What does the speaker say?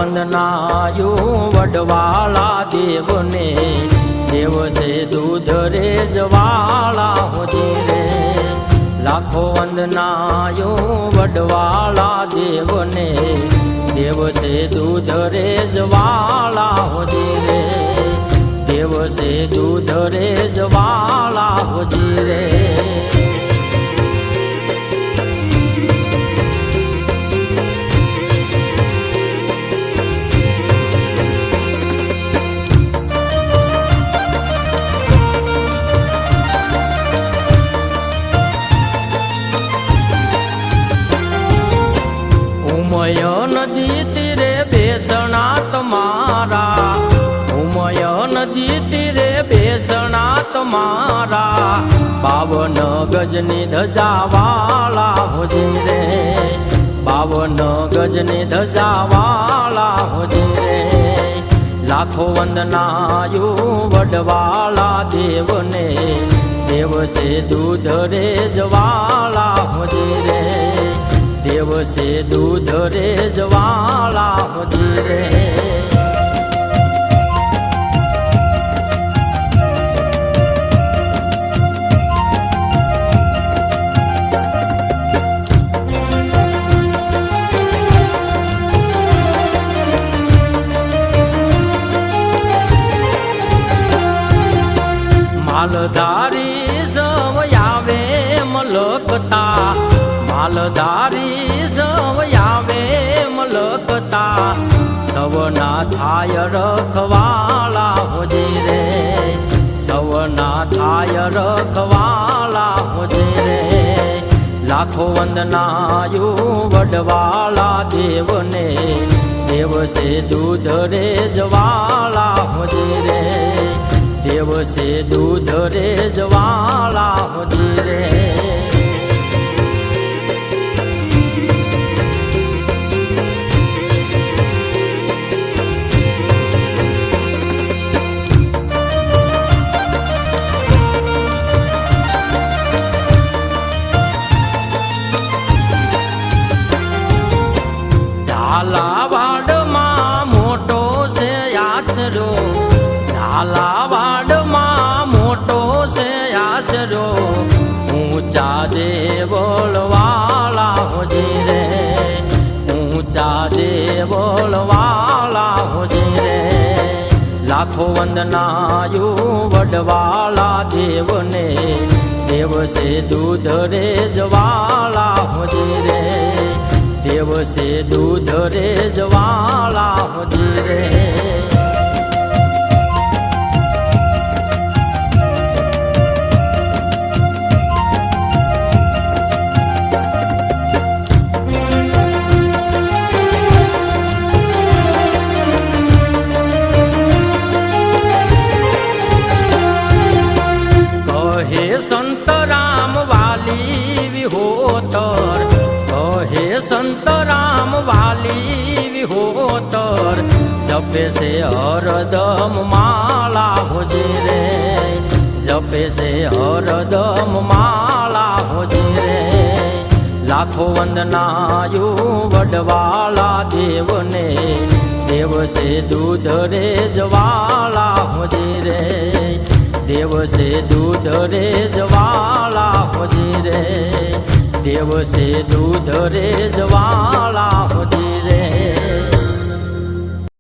વંદનાયું વડવાળા દેવને, દેવ છે દૂધ રે જવાળા હોજી રે. લાખો વંદનાયું વડવાળા દેવને, દેવ છે દૂધ રે જવાળા હોજી રે. દેવ છે દૂધ રે જવાળા હોજી રે. ઉમય નદી તીરે બેસણા તમારા, ઉમય નદી તીરે બેસણા તમારા, 52 ગજની ધજાવાળા હોજી રે. 52 ગજની ધજાવાળા હોજી રે. લાખો વંદનાયું વડવાળા દેવને, દેવ છે દૂધ રે જવાળા હોજી રે. દેવ છે દૂધ રે જવાળા હોજી રે. માલધારી સવયાવે મલકતા, માલધારી સવયાવે મલકતા, સવના થાય રખવાળા હોજી રે. સવના થાય રખવાળા હોજી રે. લાખો વંદનાયું વડવાળા દેવને, દેવ છે દૂધ રે જવાળા હોજી રે. દેવ છે દૂધ રે જવાળા હોજી રે. ઝાલાવાડમાં મોટો છે આશરો, ઝાલાવાડમાં મોટો છે આશરો, ઊંચા દેવળવાળા હોજી રે. ઊંચા દેવળવાળા હોજી રે. લાખો વંદનાયું વડવાળા દેવને, દેવ છે દૂધ રે જવાળા હોજી રે. દેવ છે દૂધ રે જવાળા હોજી રે. કહે સંત રામ વાલી વિહોતર, કહે સંત રામ વાલી વિહોતર, જપે છે હરદમ માળા હોજી રે. જપે છે હરદમ માળા હોજી રે. લાખો વંદનાયું વડવાળા દેવને, દેવ છે દૂધ રે જવાળા હોજી રે. દેવ છે દૂધ રે જવાળા હોજી રે. દેવ છે દૂધ રે જવાળા હોજી રે.